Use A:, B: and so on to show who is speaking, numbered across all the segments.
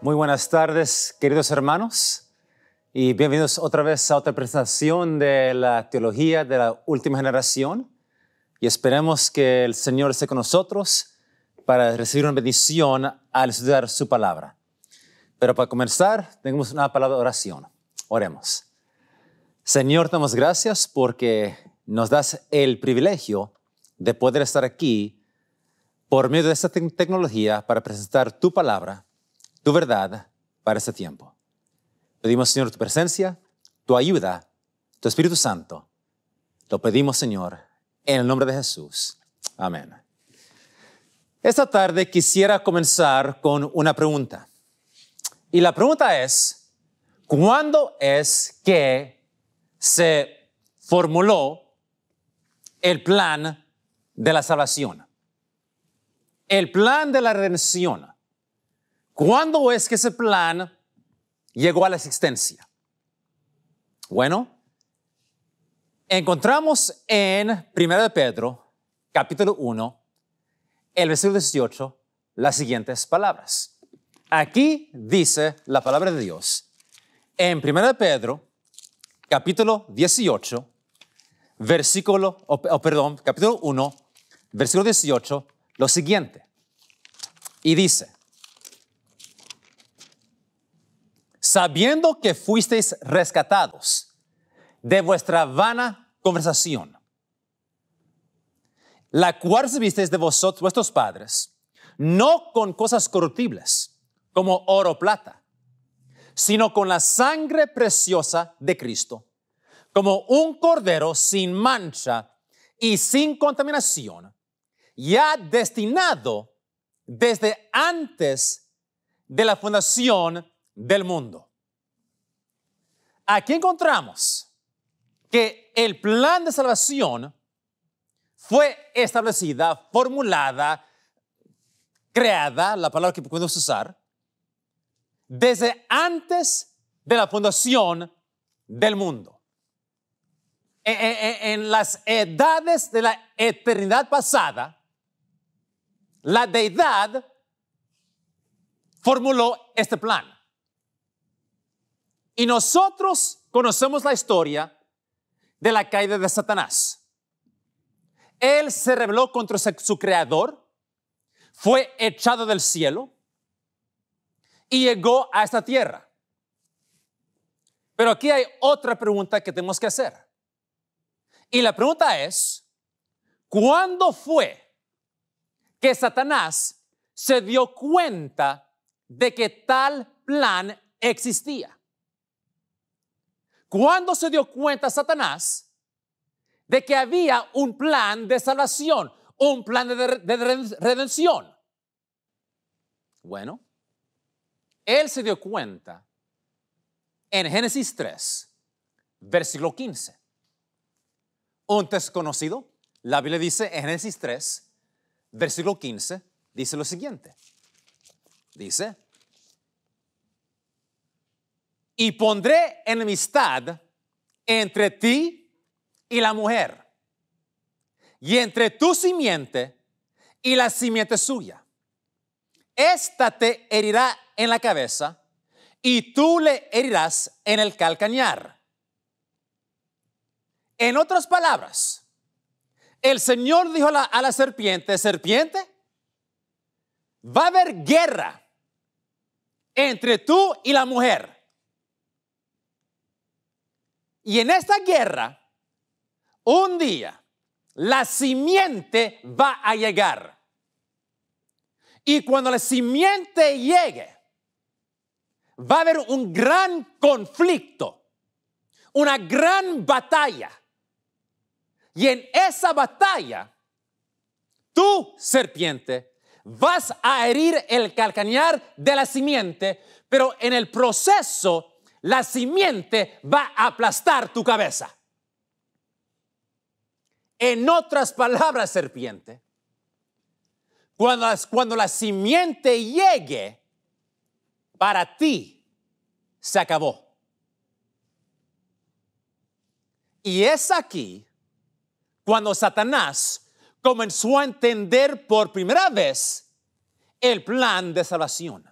A: Muy buenas tardes, queridos hermanos, y bienvenidos otra vez a otra presentación de la teología de la última generación. Y esperemos que el Señor esté con nosotros para recibir una bendición al estudiar su palabra. Pero para comenzar, tenemos una palabra de oración. Oremos. Señor, te damos gracias porque nos das el privilegio de poder estar aquí por medio de esta tecnología para presentar tu palabra, tu verdad para este tiempo. Pedimos, Señor, tu presencia, tu ayuda, tu Espíritu Santo. Lo pedimos, Señor, en el nombre de Jesús. Amén. Esta tarde quisiera comenzar con una pregunta. Y la pregunta es, ¿cuándo es que se formuló el plan de la salvación? El plan de la redención. ¿Cuándo es que ese plan llegó a la existencia? Bueno, encontramos en 1 de Pedro, capítulo 1, el versículo 18, las siguientes palabras. Aquí dice la palabra de Dios, en 1 de Pedro, capítulo 18, capítulo 1, versículo 18, lo siguiente. Y dice, sabiendo que fuisteis rescatados de vuestra vana conversación, la cual recibisteis de vosotros, vuestros padres, no con cosas corruptibles, como oro o plata, sino con la sangre preciosa de Cristo, como un cordero sin mancha y sin contaminación, ya destinado desde antes de la fundación del mundo. Aquí encontramos que el plan de salvación fue establecida, formulada, creada, la palabra que podemos usar, desde antes de la fundación del mundo. En las edades de la eternidad pasada, la deidad formuló este plan. Y nosotros conocemos la historia de la caída de Satanás. Él se rebeló contra su creador, fue echado del cielo y llegó a esta tierra. Pero aquí hay otra pregunta que tenemos que hacer. Y la pregunta es, ¿cuándo fue que Satanás se dio cuenta de que tal plan existía? ¿Cuándo se dio cuenta Satanás de que había un plan de salvación, un plan de redención? Bueno, él se dio cuenta en Génesis 3, versículo 15. Un texto conocido, la Biblia dice en Génesis 3, versículo 15, dice lo siguiente. Dice, y pondré enemistad entre ti y la mujer, y entre tu simiente y la simiente suya. Esta te herirá en la cabeza, y tú le herirás en el calcañar. En otras palabras, el Señor dijo a la serpiente, serpiente, va a haber guerra entre tú y la mujer. Y en esta guerra, un día, la simiente va a llegar. Y cuando la simiente llegue, va a haber un gran conflicto, una gran batalla. Y en esa batalla, tú, serpiente, vas a herir el calcañar de la simiente, pero en el proceso, la simiente va a aplastar tu cabeza. En otras palabras, serpiente, cuando la simiente llegue, para ti se acabó. Y es aquí cuando Satanás comenzó a entender por primera vez el plan de salvación.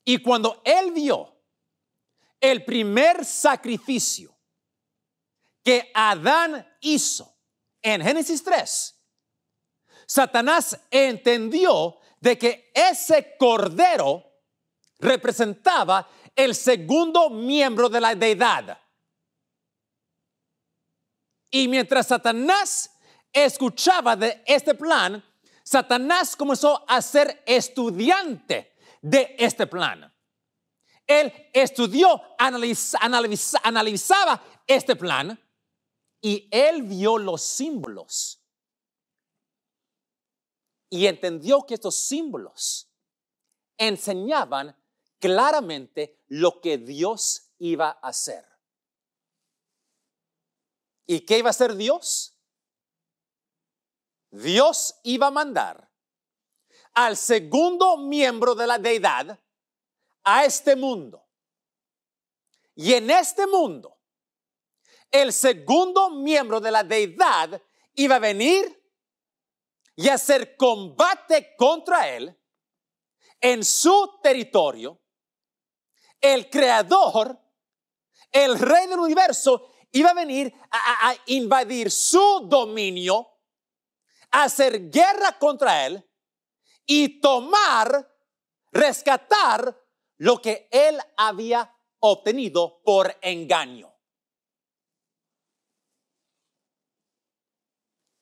A: Y cuando él vio el primer sacrificio que Adán hizo en Génesis 3, Satanás entendió de que ese cordero representaba el segundo miembro de la deidad. Y mientras Satanás escuchaba de este plan, Satanás comenzó a ser estudiante de este plan. Él estudió, analizaba este plan y él vio los símbolos. Y entendió que estos símbolos enseñaban claramente lo que Dios iba a hacer. ¿Y qué iba a hacer Dios? Dios iba a mandar al segundo miembro de la deidad a este mundo. Y en este mundo, el segundo miembro de la deidad iba a venir y hacer combate contra él en su territorio. El creador, el rey del universo, iba a venir a invadir su dominio, a hacer guerra contra él y rescatar lo que él había obtenido por engaño.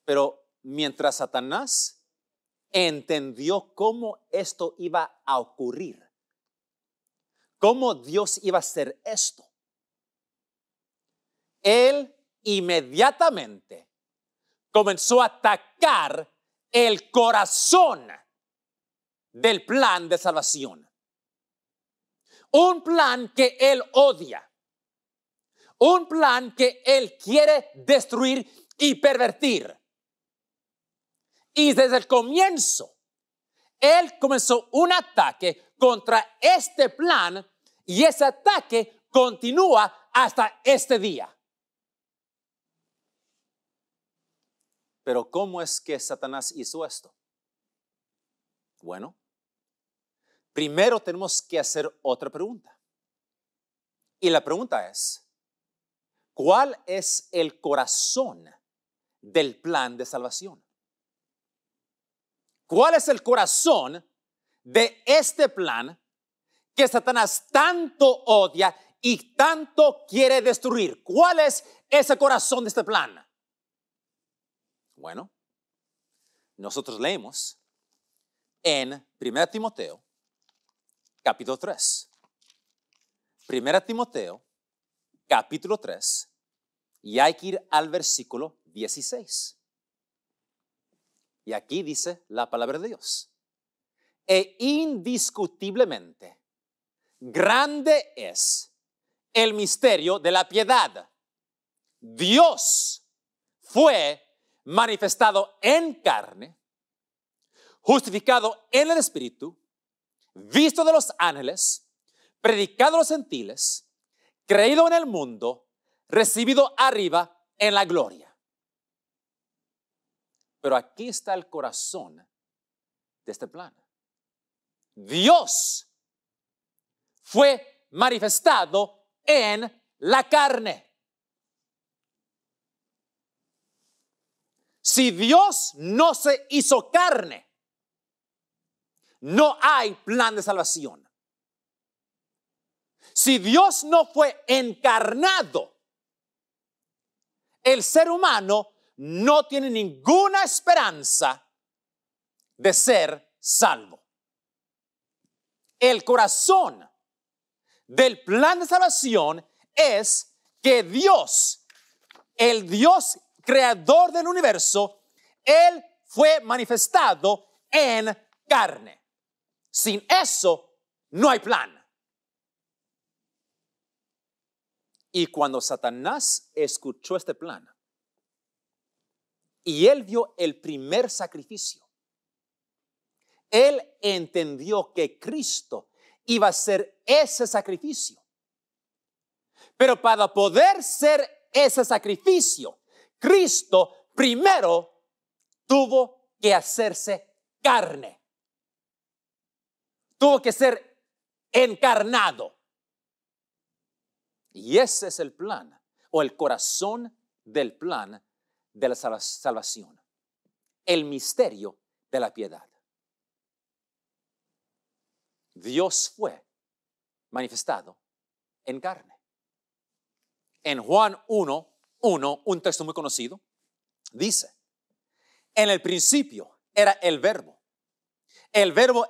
A: Pero mientras Satanás entendió cómo esto iba a ocurrir, cómo Dios iba a hacer esto, él inmediatamente comenzó a atacar el corazón del plan de salvación. Un plan que él odia. Un plan que él quiere destruir y pervertir. Y desde el comienzo, él comenzó un ataque contra este plan y ese ataque continúa hasta este día. Pero ¿cómo es que Satanás hizo esto? Bueno, primero tenemos que hacer otra pregunta. Y la pregunta es, ¿cuál es el corazón del plan de salvación? ¿Cuál es el corazón de este plan que Satanás tanto odia y tanto quiere destruir? ¿Cuál es ese corazón de este plan? Bueno, nosotros leemos en 1 Timoteo, capítulo 3. 1 Timoteo, capítulo 3, y hay que ir al versículo 16. Y aquí dice la palabra de Dios. E indiscutiblemente grande es el misterio de la piedad. Dios fue manifestado en carne, justificado en el Espíritu, visto de los ángeles, predicado a los gentiles, creído en el mundo, recibido arriba en la gloria. Pero aquí está el corazón de este plan. Dios fue manifestado en la carne. Si Dios no se hizo carne, no hay plan de salvación. Si Dios no fue encarnado, el ser humano no tiene ninguna esperanza de ser salvo. El corazón del plan de salvación es que Dios, el Dios creador del universo, Él fue manifestado en carne. Sin eso, no hay plan. Y cuando Satanás escuchó este plan, y él vio el primer sacrificio, él entendió que Cristo iba a ser ese sacrificio. Pero para poder ser ese sacrificio, Cristo primero tuvo que hacerse carne. Tuvo que ser encarnado. Y ese es el plan, o el corazón del plan de la salvación. El misterio de la piedad. Dios fue manifestado en carne. En Juan 1:1, un texto muy conocido, dice: en el principio era el verbo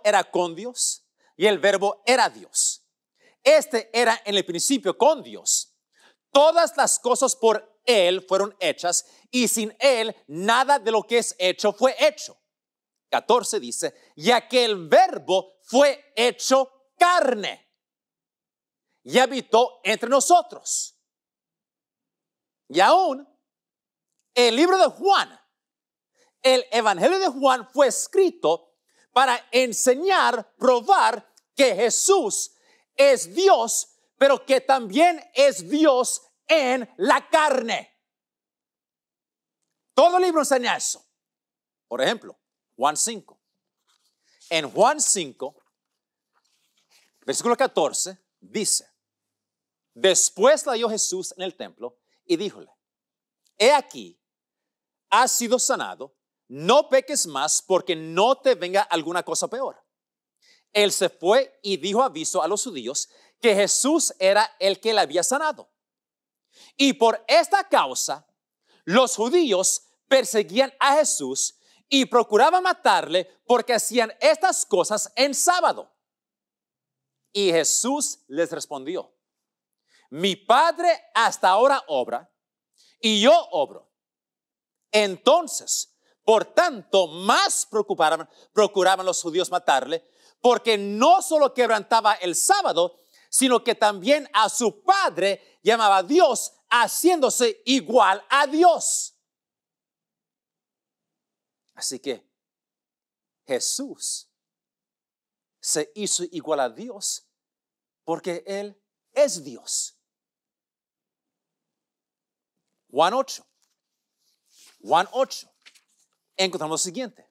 A: era con Dios y el verbo era Dios. Este era en el principio con Dios. Todas las cosas por Él fueron hechas y sin Él nada de lo que es hecho fue hecho. 14 dice: y aquel verbo fue hecho carne y habitó entre nosotros. Y aún el libro de Juan, el Evangelio de Juan, fue escrito para enseñar, probar que Jesús es Dios, pero que también es Dios en la carne. Todo el libro enseña eso. Por ejemplo, Juan 5. En Juan 5, versículo 14, dice: después la halló Jesús en el templo y díjole: he aquí, has sido sanado, no peques más porque no te venga alguna cosa peor. Él se fue y dio aviso a los judíos que Jesús era el que le había sanado. Y por esta causa, los judíos perseguían a Jesús y procuraban matarle porque hacían estas cosas en sábado. Y Jesús les respondió: mi Padre hasta ahora obra y yo obro. Entonces, por tanto, más procuraban los judíos matarle, porque no solo quebrantaba el sábado, sino que también a su Padre llamaba a Dios, haciéndose igual a Dios. Así que Jesús se hizo igual a Dios porque Él es Dios. Juan 8. Encontramos lo siguiente.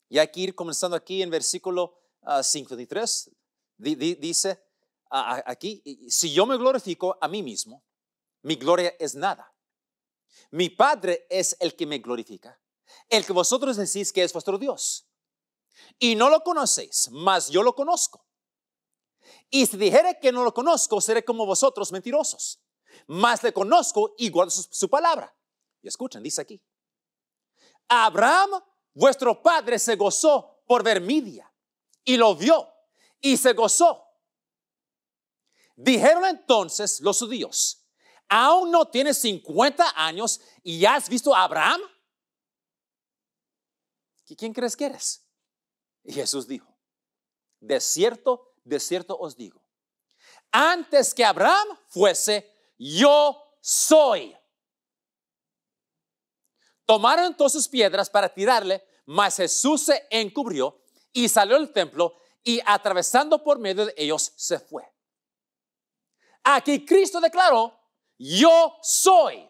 A: Y hay que ir comenzando aquí en versículo 53. Dice aquí: si yo me glorifico a mí mismo, mi gloria es nada. Mi Padre es el que me glorifica, el que vosotros decís que es vuestro Dios. Y no lo conocéis, mas yo lo conozco. Y si dijere que no lo conozco, seré como vosotros mentirosos. Mas le conozco y guardo su palabra. Y escuchen, dice aquí: Abraham, vuestro padre, se gozó por ver mi día, y lo vio, y se gozó. Dijeron entonces los judíos: ¿aún no tienes 50 años y has visto a Abraham? ¿Quién crees que eres? Y Jesús dijo: de cierto os digo, antes que Abraham fuese, yo soy. Tomaron entonces piedras para tirarle, mas Jesús se encubrió y salió del templo, y atravesando por medio de ellos se fue. Aquí Cristo declaró: yo soy.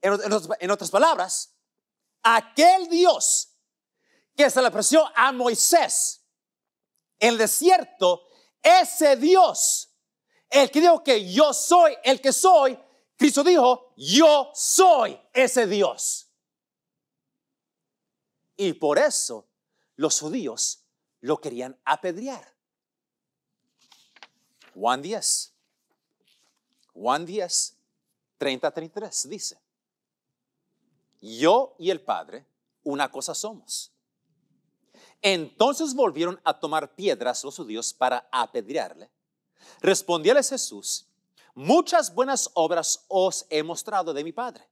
A: En otras palabras, aquel Dios que se le apareció a Moisés en el desierto, ese Dios, el que dijo que yo soy el que soy, Cristo dijo: yo soy ese Dios. Y por eso los judíos lo querían apedrear. Juan 10, 30-33 dice: yo y el Padre una cosa somos. Entonces volvieron a tomar piedras los judíos para apedrearle. Respondióles Jesús: muchas buenas obras os he mostrado de mi Padre.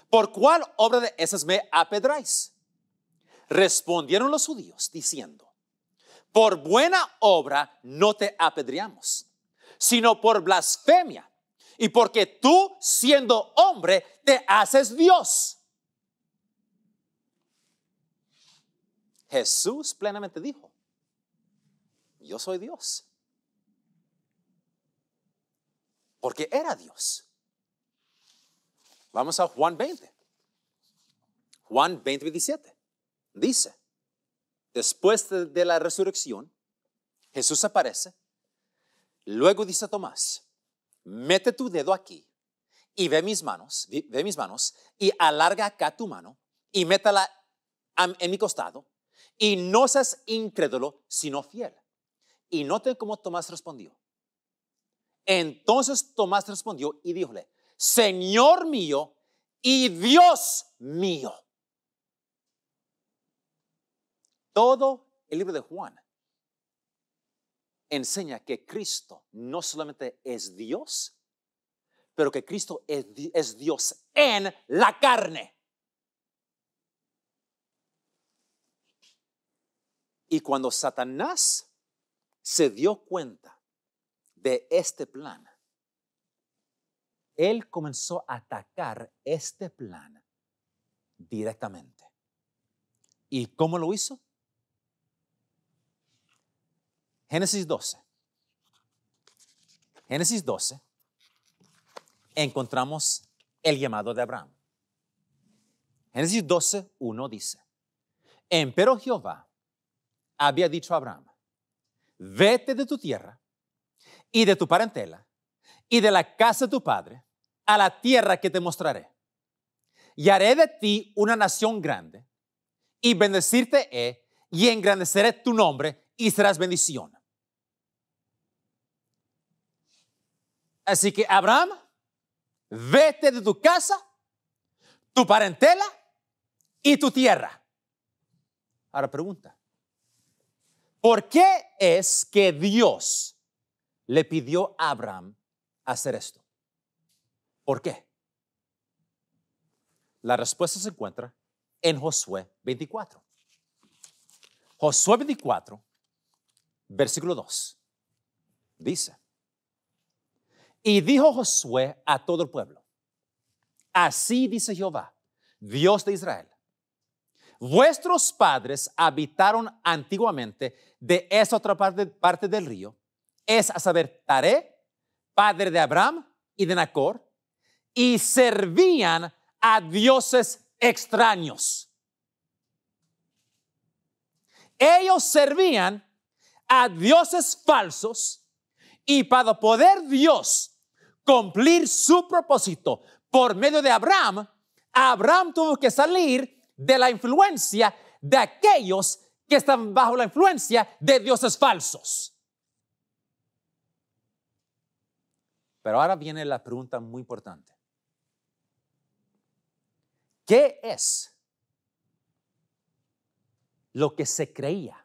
A: ¿Por cuál obra de esas me apedráis? Respondieron los judíos diciendo: por buena obra no te apedreamos, sino por blasfemia, y porque tú, siendo hombre, te haces Dios. Jesús plenamente dijo: yo soy Dios. Porque era Dios. Vamos a Juan 20. Juan 20:27. Dice: después de la resurrección, Jesús aparece. Luego dice a Tomás, mete tu dedo aquí y ve mis manos y alarga acá tu mano y métala en mi costado y no seas incrédulo, sino fiel. Y noten cómo Tomás respondió. Entonces Tomás respondió y díjole, Señor mío y Dios mío. Todo el libro de Juan enseña que Cristo no solamente es Dios, pero que Cristo es Dios en la carne. Y cuando Satanás se dio cuenta de este plan, él comenzó a atacar este plan directamente. ¿Y cómo lo hizo? Génesis 12. Génesis 12 encontramos el llamado de Abraham. Génesis 12, 1 dice, empero Jehová había dicho a Abraham, vete de tu tierra y de tu parentela y de la casa de tu padre a la tierra que te mostraré. Y haré de ti una nación grande y bendecirte he y engrandeceré tu nombre y serás bendición. Así que Abraham, vete de tu casa, tu parentela y tu tierra. Ahora pregunta, ¿por qué es que Dios le pidió a Abraham hacer esto? ¿Por qué? La respuesta se encuentra en Josué 24. Josué 24, versículo 2, dice, y dijo Josué a todo el pueblo, así dice Jehová, Dios de Israel, vuestros padres habitaron antiguamente de esa otra parte del río, es a saber, Taré, padre de Abraham y de Nacor, y servían a dioses extraños. Ellos servían a dioses falsos y para poder Dios cumplir su propósito por medio de Abraham, Abraham tuvo que salir de la influencia de aquellos que están bajo la influencia de dioses falsos. Pero ahora viene la pregunta muy importante. ¿Qué es lo que se creía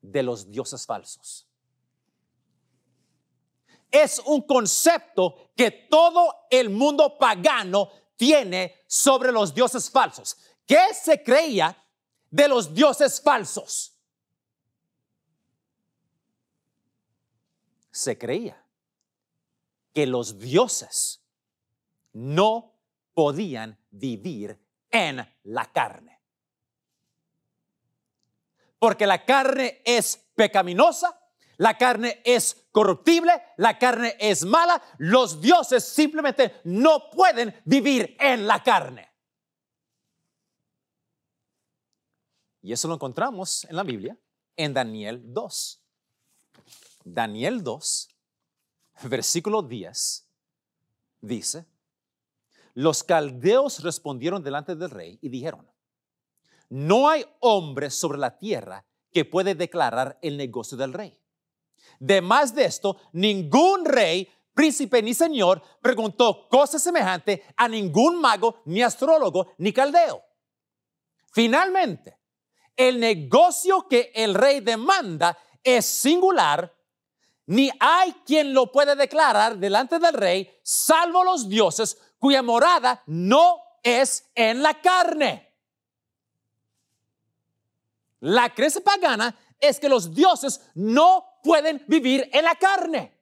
A: de los dioses falsos? Es un concepto que todo el mundo pagano tiene sobre los dioses falsos. ¿Qué se creía de los dioses falsos? Se creía que los dioses no podían vivir en la carne. Porque la carne es pecaminosa, la carne es corruptible, la carne es mala. Los dioses simplemente no pueden vivir en la carne. Y eso lo encontramos en la Biblia, en Daniel 2. Daniel 2, versículo 10, dice, los caldeos respondieron delante del rey y dijeron, no hay hombre sobre la tierra que puede declarar el negocio del rey. Demás de esto, ningún rey, príncipe ni señor preguntó cosa semejante a ningún mago, ni astrólogo, ni caldeo. Finalmente, el negocio que el rey demanda es singular, ni hay quien lo pueda declarar delante del rey, salvo los dioses cuya morada no es en la carne. La creencia pagana es que los dioses no pueden vivir en la carne.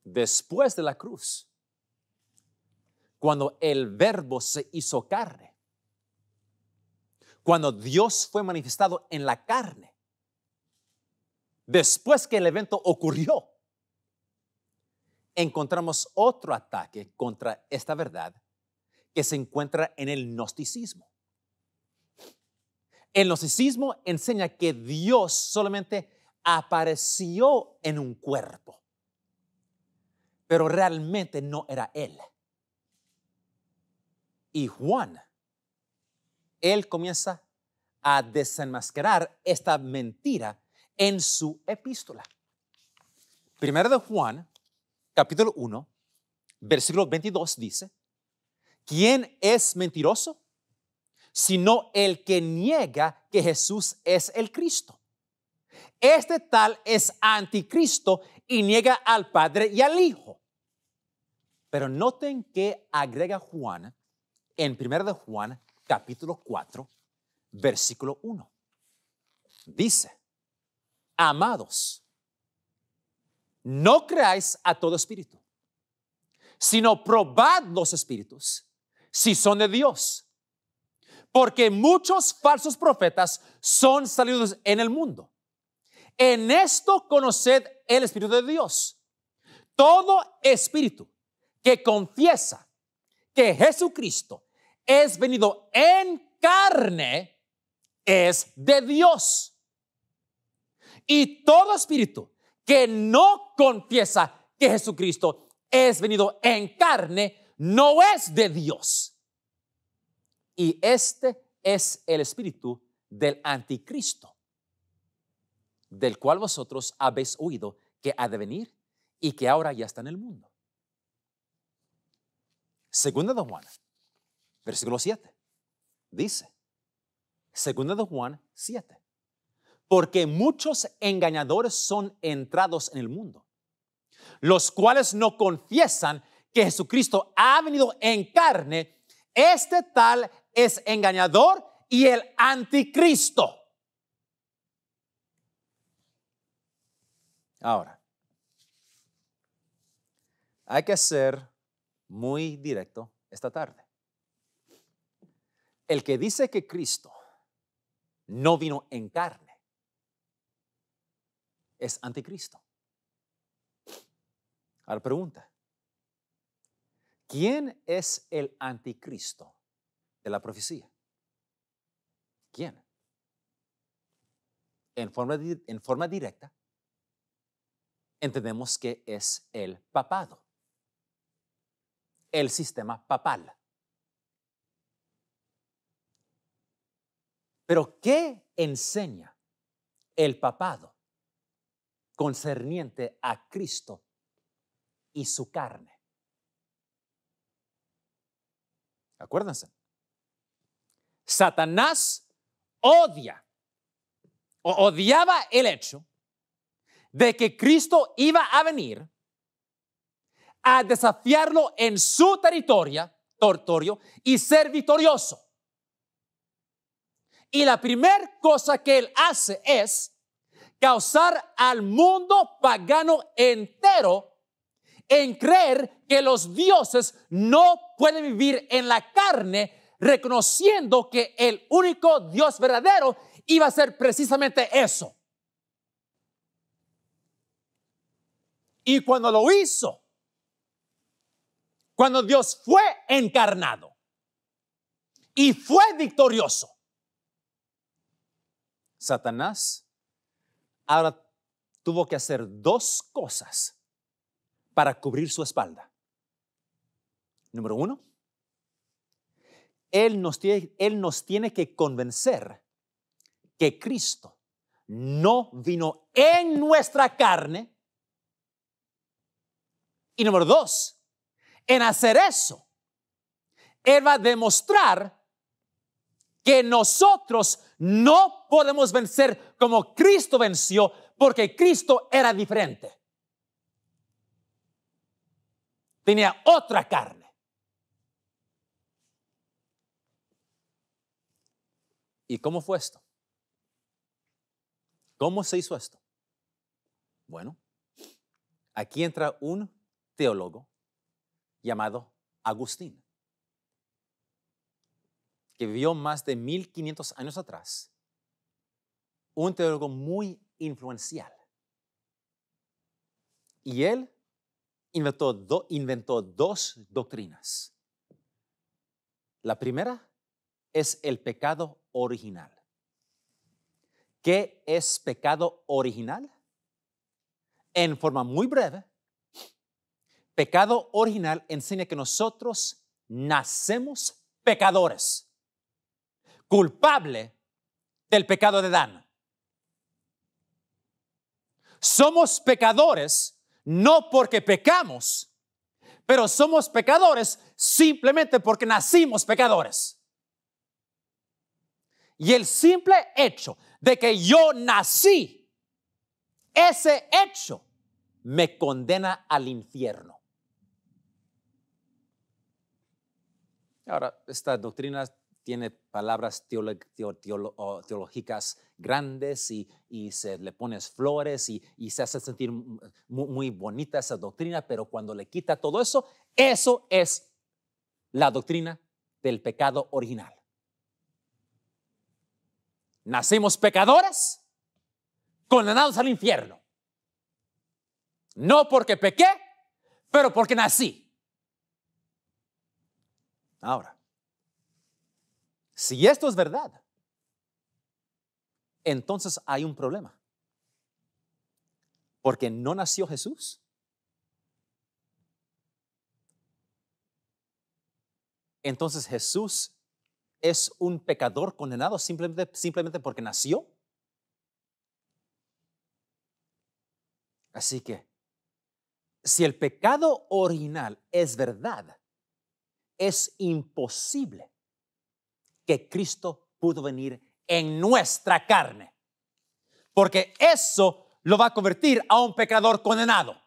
A: Después de la cruz, cuando el verbo se hizo carne, cuando Dios fue manifestado en la carne, después que el evento ocurrió, encontramos otro ataque contra esta verdad que se encuentra en el gnosticismo. El gnosticismo enseña que Dios solamente apareció en un cuerpo, pero realmente no era Él. Y Juan, él comienza a desenmascarar esta mentira en su epístola. Primero de Juan, capítulo 1, versículo 22 dice, ¿quién es mentiroso? Sino el que niega que Jesús es el Cristo. Este tal es anticristo y niega al Padre y al Hijo. Pero noten que agrega Juan en 1 de Juan, capítulo 4, versículo 1. Dice, amados, no creáis a todo espíritu, sino probad los espíritus, si son de Dios. Porque muchos falsos profetas son salidos en el mundo. En esto conoced el Espíritu de Dios. Todo espíritu que confiesa que Jesucristo es venido en carne es de Dios. Y todo espíritu que no confiesa que Jesucristo es venido en carne no es de Dios. Y este es el espíritu del anticristo, del cual vosotros habéis oído que ha de venir y que ahora ya está en el mundo. Segunda de Juan, versículo 7, dice, segunda de Juan 7, porque muchos engañadores son entrados en el mundo, los cuales no confiesan que Jesucristo ha venido en carne. Este tal es engañador y el anticristo. Ahora, hay que ser muy directo esta tarde. El que dice que Cristo no vino en carne es anticristo. Ahora pregunta, ¿quién es el anticristo de la profecía? ¿Quién? En forma directa, entendemos que es el papado, el sistema papal. Pero ¿qué enseña el papado concerniente a Cristo y su carne? Acuérdense, Satanás odiaba el hecho de que Cristo iba a venir a desafiarlo en su territorio y ser victorioso. Y la primera cosa que él hace es causar al mundo pagano entero en creer que los dioses no pueden vivir en la carne, reconociendo que el único Dios verdadero iba a ser precisamente eso. Y cuando lo hizo, cuando Dios fue encarnado y fue victorioso, Satanás ahora tuvo que hacer dos cosas para cubrir su espalda. Número uno, Él nos tiene que convencer que Cristo no vino en nuestra carne. Y número dos, en hacer eso, Él va a demostrar que nosotros no podemos vencer como Cristo venció, porque Cristo era diferente. Tenía otra carne. ¿Y cómo fue esto? ¿Cómo se hizo esto? Bueno, aquí entra un teólogo llamado Agustín, que vivió más de 1500 años atrás, un teólogo muy influencial. Y él inventó dos doctrinas. La primera es el pecado original. ¿qué es pecado original? En forma muy breve, pecado original enseña que nosotros nacemos pecadores, culpable del pecado de Adán. Somos pecadores no porque pecamos, pero somos pecadores simplemente porque nacimos pecadores. Y el simple hecho de que yo nací, ese hecho me condena al infierno. Ahora, esta doctrina tiene palabras teológicas grandes y se le pones flores y se hace sentir muy bonita esa doctrina, pero cuando le quita todo eso, eso es la doctrina del pecado original. Nacimos pecadores, condenados al infierno. No porque pequé, pero porque nací. Ahora, si esto es verdad, entonces hay un problema. Porque no nació Jesús. Entonces Jesús es un pecador condenado simplemente porque nació. Así que, si el pecado original es verdad, es imposible que Cristo pudo venir en nuestra carne, porque eso lo va a convertir a un pecador condenado.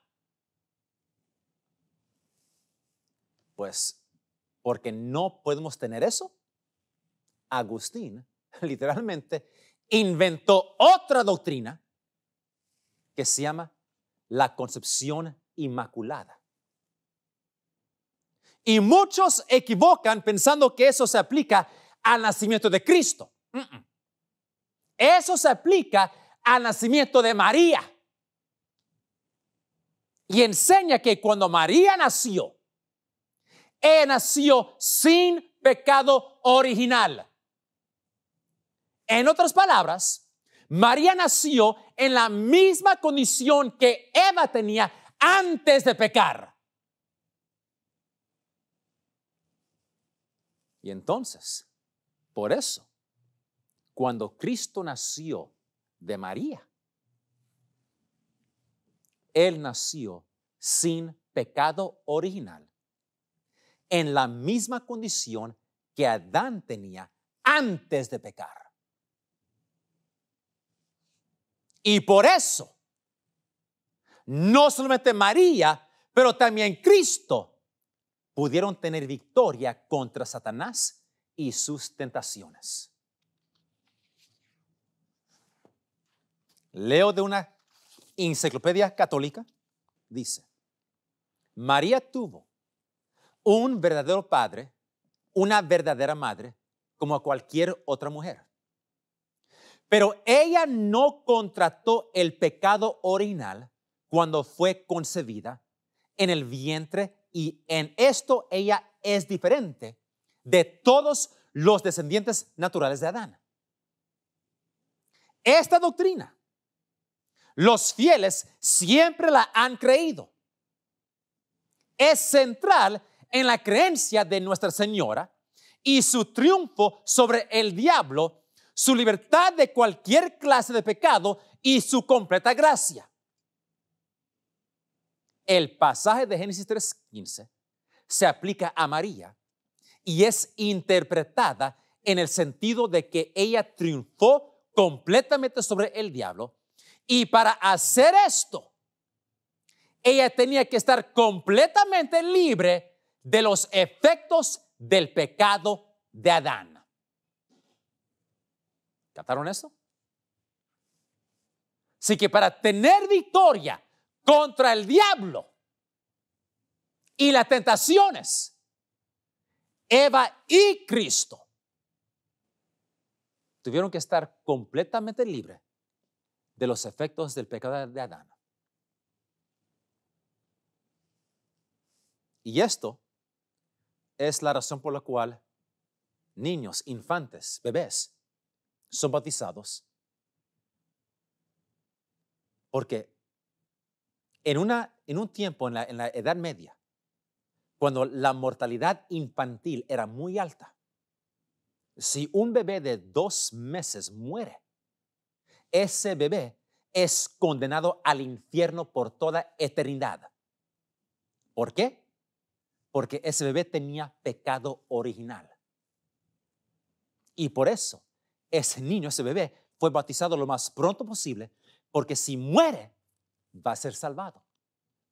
A: Pues, porque no podemos tener eso, Agustín literalmente inventó otra doctrina que se llama la concepción inmaculada. Y muchos equivocan pensando que eso se aplica al nacimiento de Cristo. Eso se aplica al nacimiento de María. Y enseña que cuando María nació, ella nació sin pecado original. En otras palabras, María nació en la misma condición que Eva tenía antes de pecar. Y entonces, por eso, cuando Cristo nació de María, Él nació sin pecado original, en la misma condición que Adán tenía antes de pecar. Y por eso, no solamente María, pero también Cristo pudieron tener victoria contra Satanás y sus tentaciones. Leo de una enciclopedia católica, dice: María tuvo un verdadero padre, una verdadera madre, como cualquier otra mujer. Pero ella no contrató el pecado original cuando fue concebida en el vientre, y en esto ella es diferente de todos los descendientes naturales de Adán. Esta doctrina, los fieles siempre la han creído. Es central en la creencia de Nuestra Señora y su triunfo sobre el diablo, su libertad de cualquier clase de pecado y su completa gracia. El pasaje de Génesis 3:15 se aplica a María y es interpretada en el sentido de que ella triunfó completamente sobre el diablo, y para hacer esto, ella tenía que estar completamente libre de los efectos del pecado de Adán. ¿Captaron eso? Así que para tener victoria contra el diablo y las tentaciones, Eva y Cristo tuvieron que estar completamente libres de los efectos del pecado de Adán. Y esto es la razón por la cual niños, infantes, bebés son bautizados Porque en un tiempo, en la Edad Media, cuando la mortalidad infantil era muy alta, si un bebé de 2 meses muere, ese bebé es condenado al infierno por toda eternidad. ¿Por qué? Porque ese bebé tenía pecado original. Y por eso, ese niño, ese bebé, fue bautizado lo más pronto posible, porque si muere, va a ser salvado.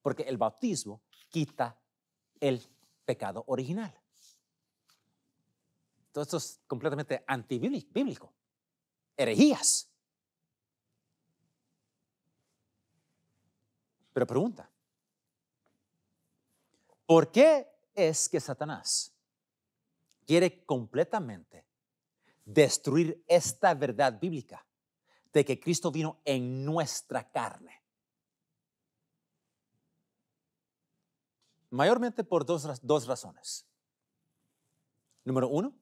A: Porque el bautismo quita el pecado original. Todo esto es completamente antibíblico. Herejías. Pero pregunta, ¿por qué es que Satanás quiere completamente destruir esta verdad bíblica de que Cristo vino en nuestra carne? Mayormente por dos razones. Número 1,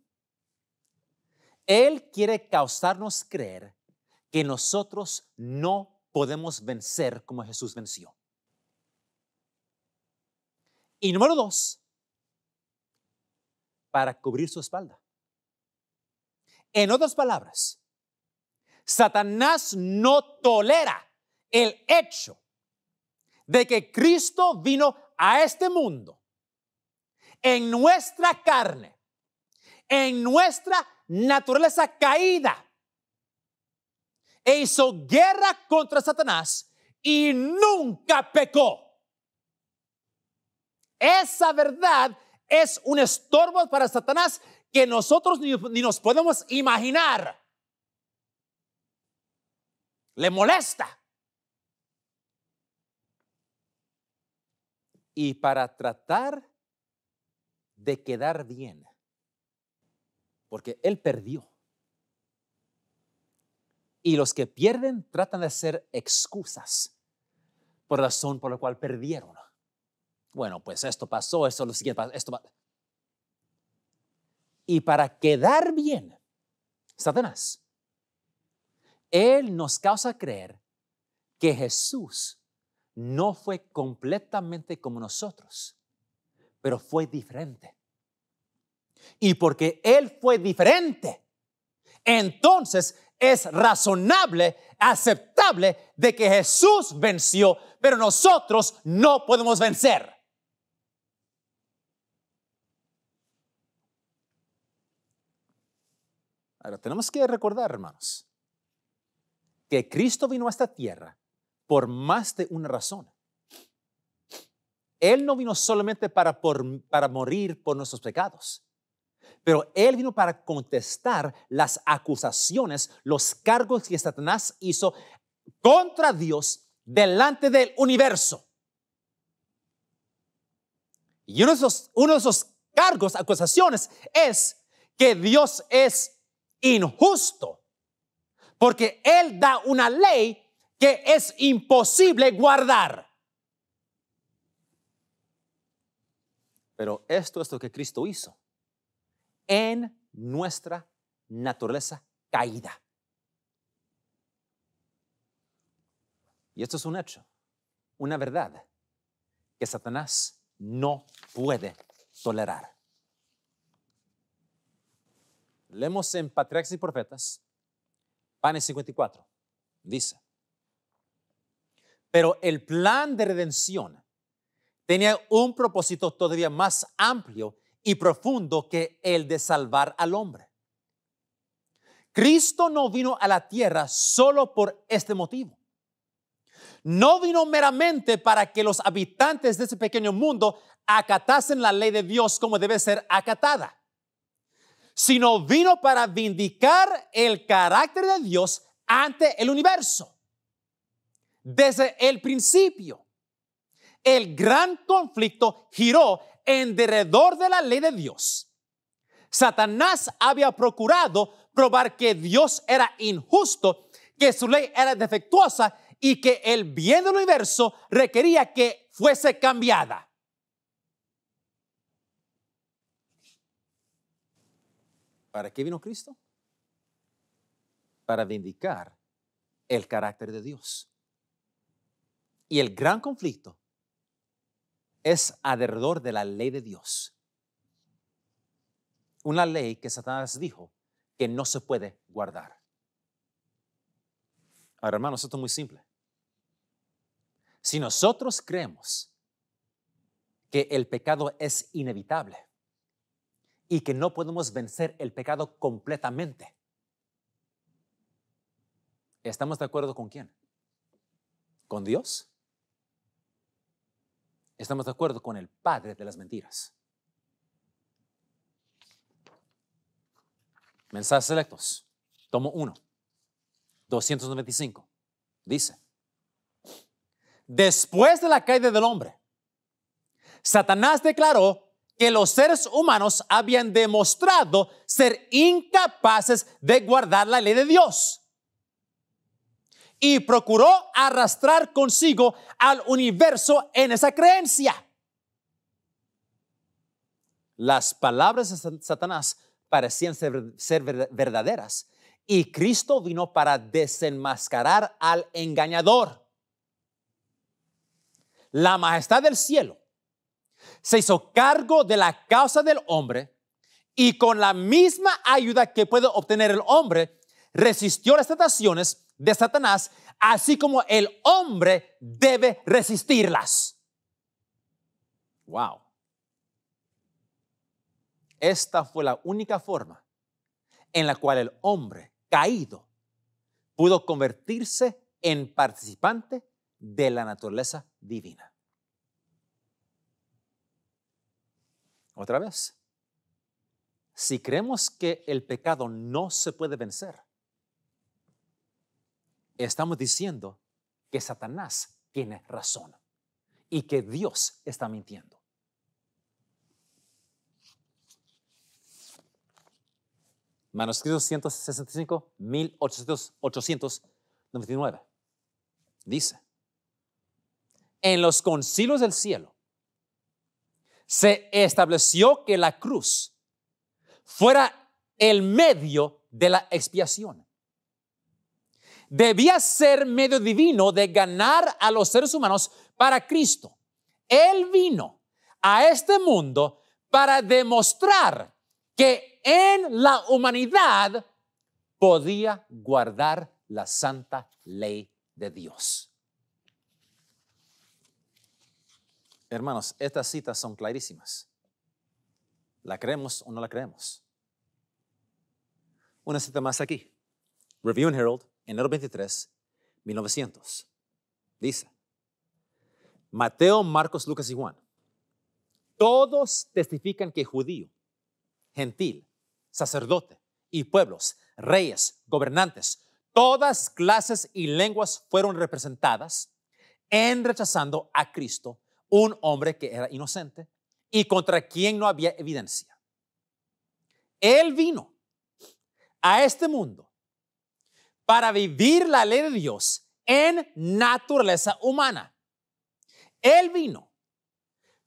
A: Él quiere causarnos creer que nosotros no podemos vencer como Jesús venció. Y número 2, para cubrir su espalda. En otras palabras, Satanás no tolera el hecho de que Cristo vino a este mundo en nuestra carne, en nuestra naturaleza caída, e hizo guerra contra Satanás y nunca pecó. Esa verdad es un estorbo para Satanás que nosotros ni nos podemos imaginar. Le molesta. Y para tratar de quedar bien, porque él perdió. Y los que pierden tratan de hacer excusas por la razón por la cual perdieron. Bueno, pues esto pasó, esto lo siguiente pasó, esto pasó. Y para quedar bien, Satanás, él nos causa creer que Jesús no fue completamente como nosotros, pero fue diferente. Y porque él fue diferente, entonces es razonable, aceptable de que Jesús venció, pero nosotros no podemos vencer. Ahora, tenemos que recordar, hermanos, que Cristo vino a esta tierra por más de una razón. Él no vino solamente para morir por nuestros pecados, pero Él vino para contestar las acusaciones, los cargos que Satanás hizo contra Dios delante del universo. Y uno de esos cargos, acusaciones, es que Dios es injusto, porque Él da una ley que es imposible guardar. Pero esto es lo que Cristo hizo en nuestra naturaleza caída. Y esto es un hecho, una verdad que Satanás no puede tolerar. Leemos en Patriarcas y Profetas, Pánico 54, dice: pero el plan de redención tenía un propósito todavía más amplio y profundo que el de salvar al hombre. Cristo no vino a la tierra solo por este motivo. No vino meramente para que los habitantes de ese pequeño mundo acatasen la ley de Dios como debe ser acatada, sino vino para vindicar el carácter de Dios ante el universo. Desde el principio, el gran conflicto giró en derredor de la ley de Dios. Satanás había procurado probar que Dios era injusto, que su ley era defectuosa y que el bien del universo requería que fuese cambiada. ¿Para qué vino Cristo? Para vindicar el carácter de Dios. Y el gran conflicto es alrededor de la ley de Dios. Una ley que Satanás dijo que no se puede guardar. Ahora, hermanos, esto es muy simple. Si nosotros creemos que el pecado es inevitable y que no podemos vencer el pecado completamente, ¿estamos de acuerdo con quién? ¿Con Dios? Estamos de acuerdo con el padre de las mentiras. Mensajes selectos. Tomo 1. 295. Dice: después de la caída del hombre, Satanás declaró que los seres humanos habían demostrado ser incapaces de guardar la ley de Dios y procuró arrastrar consigo al universo en esa creencia. Las palabras de Satanás parecían ser verdaderas y Cristo vino para desenmascarar al engañador. La majestad del cielo se hizo cargo de la causa del hombre y con la misma ayuda que puede obtener el hombre, resistió las tentaciones de Satanás, así como el hombre debe resistirlas. Wow. Esta fue la única forma en la cual el hombre caído pudo convertirse en participante de la naturaleza divina. Otra vez, si creemos que el pecado no se puede vencer, estamos diciendo que Satanás tiene razón y que Dios está mintiendo. Manuscrito 165, 1899. Dice: en los concilios del cielo se estableció que la cruz fuera el medio de la expiación. Debía ser medio divino de ganar a los seres humanos para Cristo. Él vino a este mundo para demostrar que en la humanidad podía guardar la santa ley de Dios. Hermanos, estas citas son clarísimas. ¿La creemos o no la creemos? Una cita más aquí. Review and Herald, enero 23, 1900. Dice: Mateo, Marcos, Lucas y Juan, todos testifican que judío, gentil, sacerdote y pueblos, reyes, gobernantes, todas clases y lenguas fueron representadas en rechazando a Cristo, un hombre que era inocente y contra quien no había evidencia. Él vino a este mundo para vivir la ley de Dios en naturaleza humana. Él vino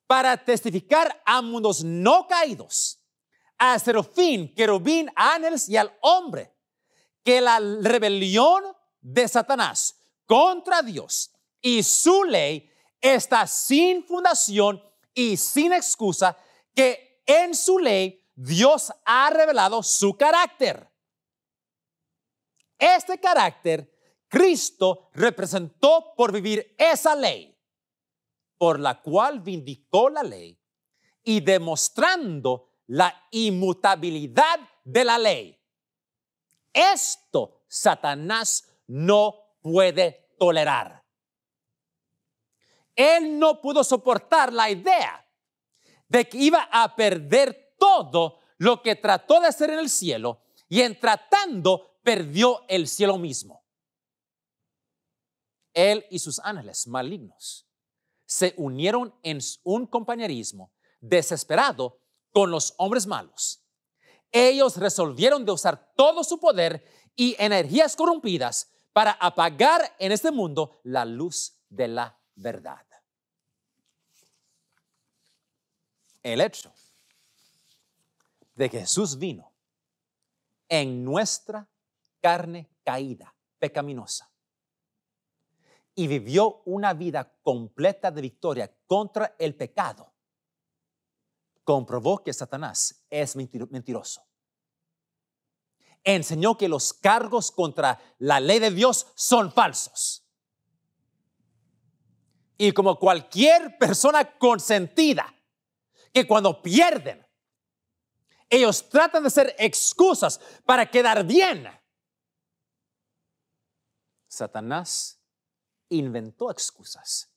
A: para testificar a mundos no caídos, a serafín, querubín, ángeles y al hombre, que la rebelión de Satanás contra Dios y su ley está sin fundación y sin excusa, que en su ley Dios ha revelado su carácter. Este carácter Cristo representó por vivir esa ley, por la cual vindicó la ley y demostrando la inmutabilidad de la ley. Esto Satanás no puede tolerar. Él no pudo soportar la idea de que iba a perder todo lo que trató de hacer en el cielo y en tratando perdió el cielo mismo. Él y sus ángeles malignos se unieron en un compañerismo desesperado con los hombres malos. Ellos resolvieron de usar todo su poder y energías corrompidas para apagar en este mundo la luz de la verdad. El hecho de que Jesús vino en nuestra carne caída, pecaminosa, y vivió una vida completa de victoria contra el pecado, comprobó que Satanás es mentiroso. Enseñó que los cargos contra la ley de Dios son falsos. Y como cualquier persona consentida, que cuando pierden, ellos tratan de hacer excusas para quedar bien. Satanás inventó excusas.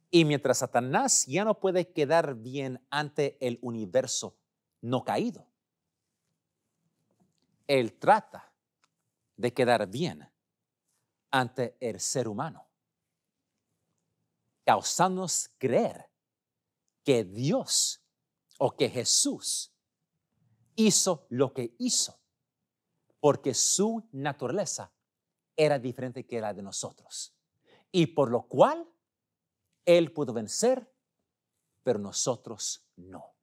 A: Y mientras Satanás ya no puede quedar bien ante el universo no caído, él trata de quedar bien ante el ser humano, causándonos creer que Dios o que Jesús hizo lo que hizo porque su naturaleza era diferente que la de nosotros, y por lo cual Él pudo vencer, pero nosotros no.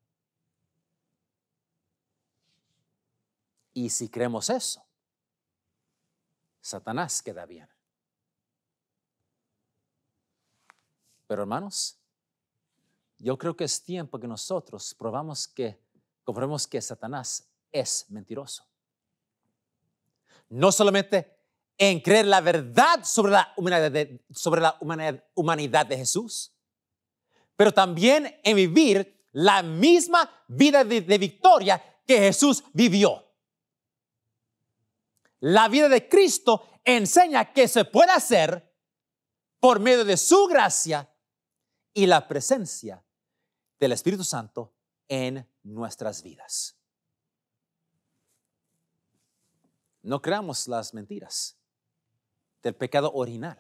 A: Y si creemos eso, Satanás queda bien. Pero hermanos, yo creo que es tiempo que nosotros comprobemos que Satanás es mentiroso. No solamente en creer la verdad sobre la humanidad de Jesús, pero también en vivir la misma vida de victoria que Jesús vivió. La vida de Cristo enseña que se puede hacer por medio de su gracia y la presencia del Espíritu Santo en nuestras vidas. No creamos las mentiras del pecado original.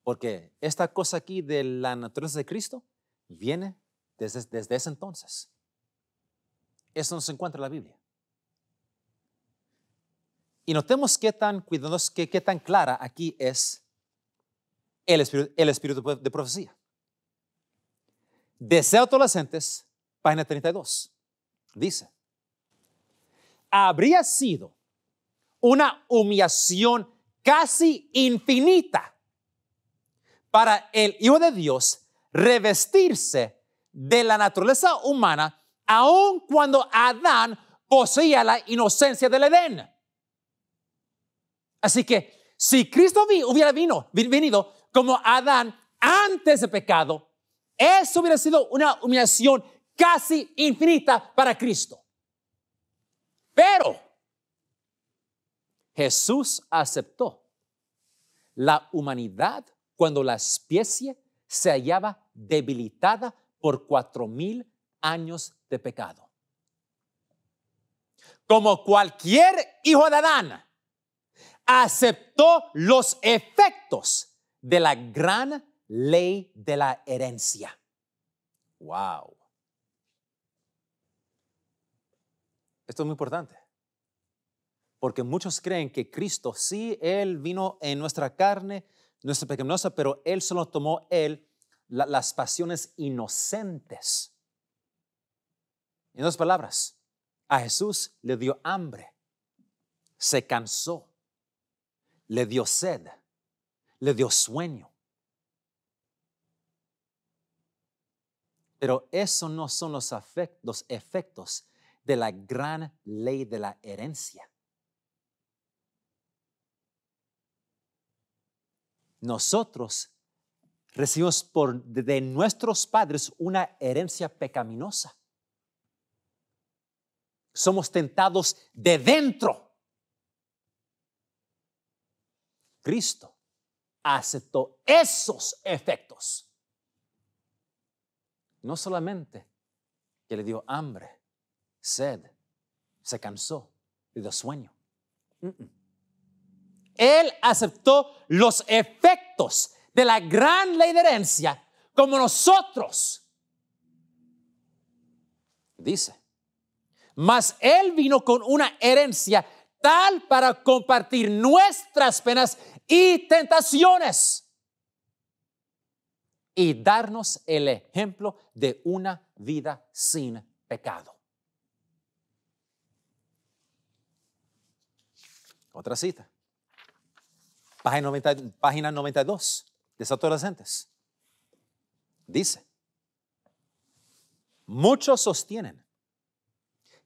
A: Porque esta cosa aquí de la naturaleza de Cristo viene desde ese entonces. Eso no se encuentra en la Biblia. Y notemos qué tan cuidadoso, qué tan clara aquí es el espíritu de profecía. Deseo Adolescentes, página 32, dice: habría sido una humillación casi infinita para el Hijo de Dios revestirse de la naturaleza humana, aun cuando Adán poseía la inocencia del Edén. Así que si Cristo hubiera venido como Adán antes del pecado, eso hubiera sido una humillación casi infinita para Cristo. Pero Jesús aceptó la humanidad cuando la especie se hallaba debilitada por 4,000 años de pecado. Como cualquier hijo de Adán, aceptó los efectos de la gran ley de la herencia. Wow. Esto es muy importante, porque muchos creen que Cristo, sí, Él vino en nuestra carne, nuestra pecaminosa, pero Él solo tomó las pasiones inocentes. En otras palabras, a Jesús le dio hambre, se cansó, le dio sed, le dio sueño. Pero eso no son los efectos de la gran ley de la herencia. Nosotros recibimos de nuestros padres una herencia pecaminosa. Somos tentados de dentro. Cristo aceptó esos efectos. No solamente que le dio hambre, sed, se cansó, le dio sueño. Él aceptó los efectos de la gran ley de herencia como nosotros. Dice, mas Él vino con una herencia tal para compartir nuestras penas y tentaciones y darnos el ejemplo de una vida sin pecado. Otra cita. página 92 de Sus Adolescentes. Dice, muchos sostienen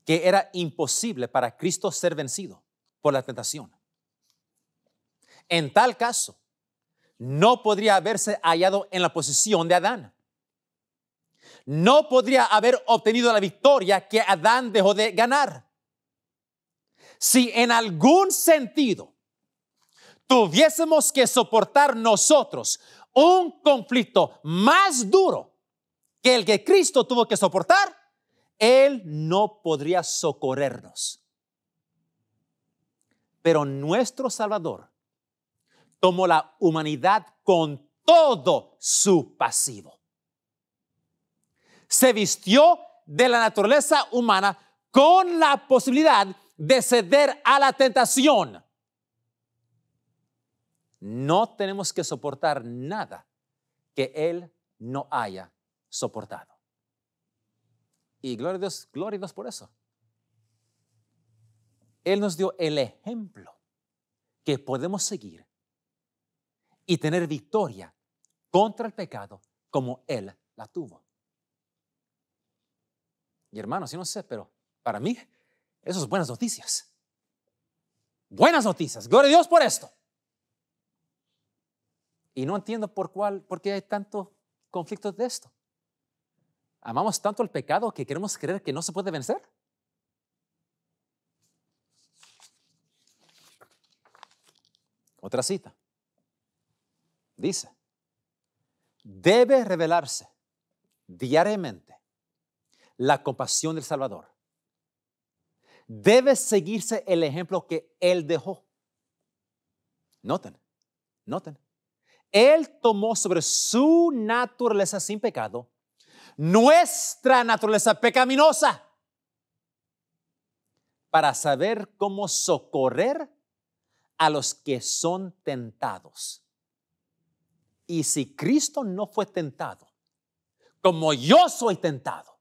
A: que era imposible para Cristo ser vencido por la tentación. En tal caso, no podría haberse hallado en la posición de Adán. No podría haber obtenido la victoria que Adán dejó de ganar. Si en algún sentido tuviésemos que soportar nosotros un conflicto más duro que el que Cristo tuvo que soportar, Él no podría socorrernos. Pero nuestro Salvador tomó la humanidad con todo su pasivo. Se vistió de la naturaleza humana con la posibilidad de ceder a la tentación. No tenemos que soportar nada que Él no haya soportado. Y gloria a Dios por eso. Él nos dio el ejemplo que podemos seguir y tener victoria contra el pecado como Él la tuvo. Y hermanos, yo no sé, pero para mí, eso es buenas noticias. Buenas noticias. Gloria a Dios por esto. Y no entiendo por qué hay tantos conflictos de esto. Amamos tanto el pecado que queremos creer que no se puede vencer. Otra cita. Dice, debe revelarse diariamente la compasión del Salvador. Debe seguirse el ejemplo que Él dejó. Noten. Él tomó sobre su naturaleza sin pecado nuestra naturaleza pecaminosa para saber cómo socorrer a los que son tentados. Y si Cristo no fue tentado, como yo soy tentado,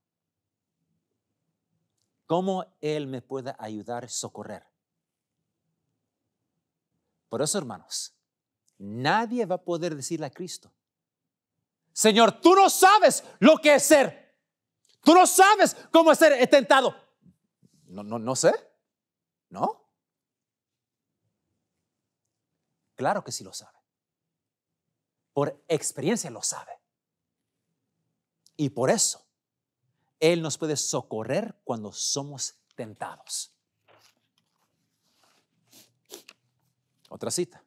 A: ¿cómo Él me puede ayudar a socorrer? Por eso, hermanos, nadie va a poder decirle a Cristo, Señor, tú no sabes lo que es ser. Tú no sabes cómo es ser tentado. No sé. ¿No? Claro que sí lo sabe. Por experiencia lo sabe. Y por eso Él nos puede socorrer cuando somos tentados. Otra cita.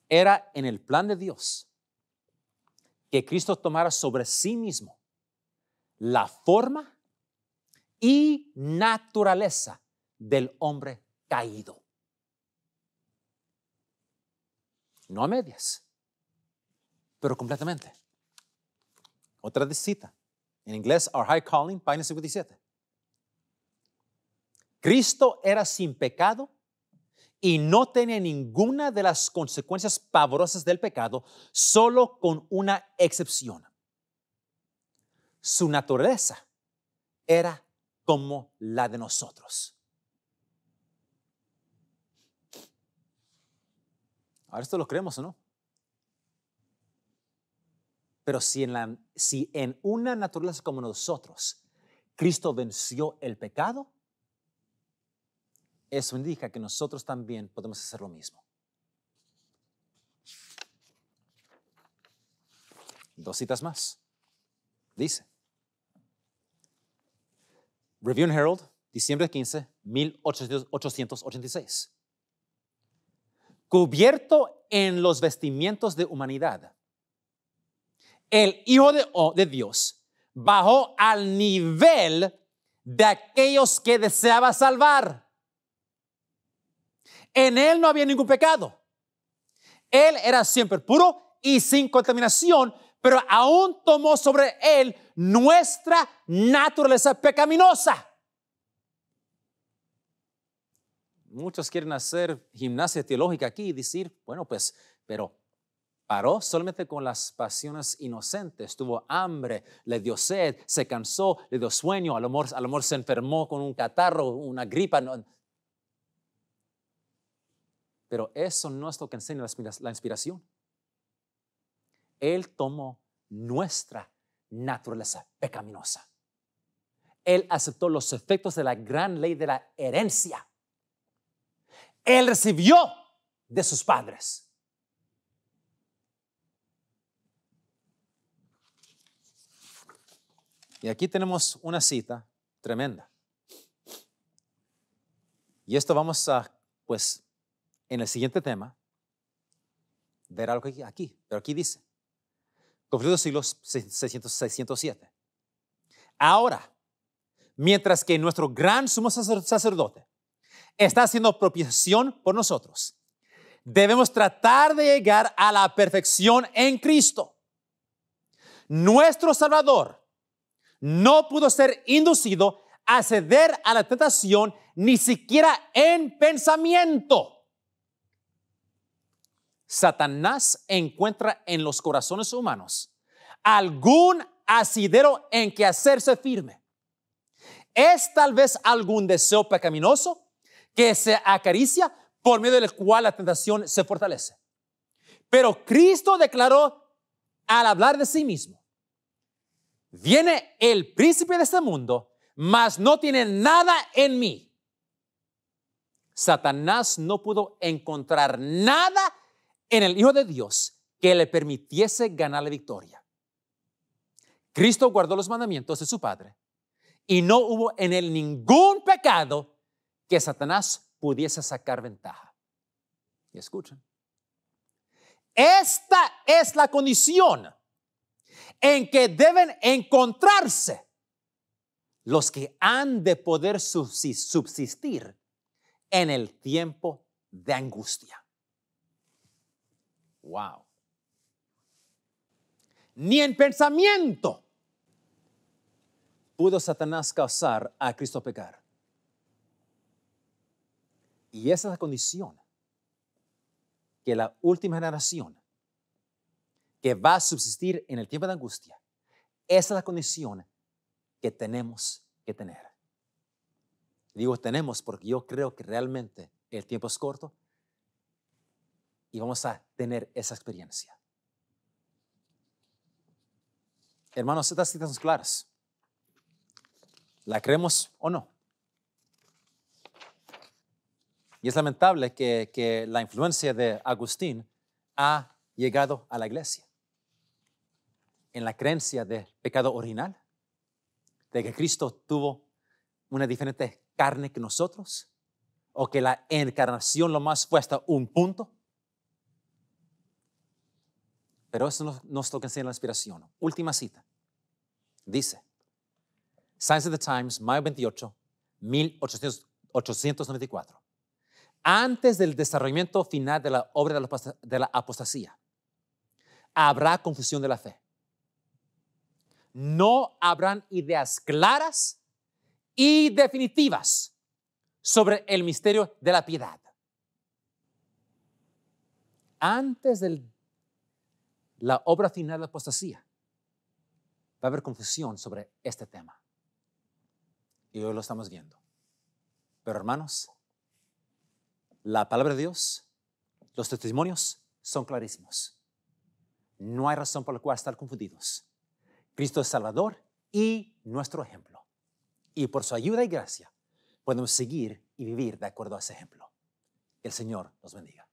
A: Era en el plan de Dios que Cristo tomara sobre sí mismo la forma y naturaleza del hombre caído. No a medias, pero completamente. Otra cita. En inglés, Our High Calling, página 57. Cristo era sin pecado y no tenía ninguna de las consecuencias pavorosas del pecado, solo con una excepción. Su naturaleza era como la de nosotros. Ahora esto lo creemos o no. Pero si en una naturaleza como nosotros, Cristo venció el pecado, eso indica que nosotros también podemos hacer lo mismo. Dos citas más. Dice, Review and Herald, diciembre 15, 1886. Cubierto en los vestimientos de humanidad, el Hijo de Dios bajó al nivel de aquellos que deseaba salvar. En Él no había ningún pecado. Él era siempre puro y sin contaminación, pero aún tomó sobre Él nuestra naturaleza pecaminosa. Muchos quieren hacer gimnasia teológica aquí y decir, bueno, pues, pero paró solamente con las pasiones inocentes, tuvo hambre, le dio sed, se cansó, le dio sueño, a lo mejor se enfermó con un catarro, una gripa. No. Pero eso no es lo que enseña la inspiración. Él tomó nuestra naturaleza pecaminosa. Él aceptó los efectos de la gran ley de la herencia. Él recibió de sus padres. Y aquí tenemos una cita tremenda. Y esto vamos a, pues, en el siguiente tema, ver algo aquí. Pero aquí dice, cumplidos siglos 607. Ahora, mientras que nuestro gran sumo sacerdote está haciendo propiciación por nosotros, debemos tratar de llegar a la perfección en Cristo. Nuestro Salvador no pudo ser inducido a ceder a la tentación ni siquiera en pensamiento. Satanás encuentra en los corazones humanos algún asidero en que hacerse firme. Es tal vez algún deseo pecaminoso que se acaricia por medio del cual la tentación se fortalece. Pero Cristo declaró al hablar de sí mismo: viene el príncipe de este mundo, mas no tiene nada en mí. Satanás no pudo encontrar nada en el Hijo de Dios que le permitiese ganar la victoria. Cristo guardó los mandamientos de su Padre y no hubo en él ningún pecado que Satanás pudiese sacar ventaja. Y escuchen, esta es la condición en que deben encontrarse los que han de poder subsistir en el tiempo de angustia. Wow. Ni en pensamiento pudo Satanás causar a Cristo pecar. Y esa es la condición que la última generación que va a subsistir en el tiempo de angustia, esa es la condición que tenemos que tener. Digo tenemos porque yo creo que realmente el tiempo es corto y vamos a tener esa experiencia. Hermanos, estas citas son claras. ¿La creemos o no? Y es lamentable que la influencia de Agustín ha llegado a la iglesia en la creencia del pecado original, de que Cristo tuvo una diferente carne que nosotros, o que la encarnación lo más fue hasta un punto. Pero eso no es lo que enseña la inspiración. Última cita. Dice, Science of the Times, mayo 28, 1894. Antes del desarrollamiento final de la obra de la apostasía, habrá confusión de la fe. No habrán ideas claras y definitivas sobre el misterio de la piedad. Antes de la obra final de la apostasía, va a haber confusión sobre este tema. Y hoy lo estamos viendo. Pero hermanos, la palabra de Dios, los testimonios son clarísimos. No hay razón por la cual estar confundidos. Cristo es Salvador y nuestro ejemplo. Y por su ayuda y gracia podemos seguir y vivir de acuerdo a ese ejemplo. Que el Señor nos bendiga.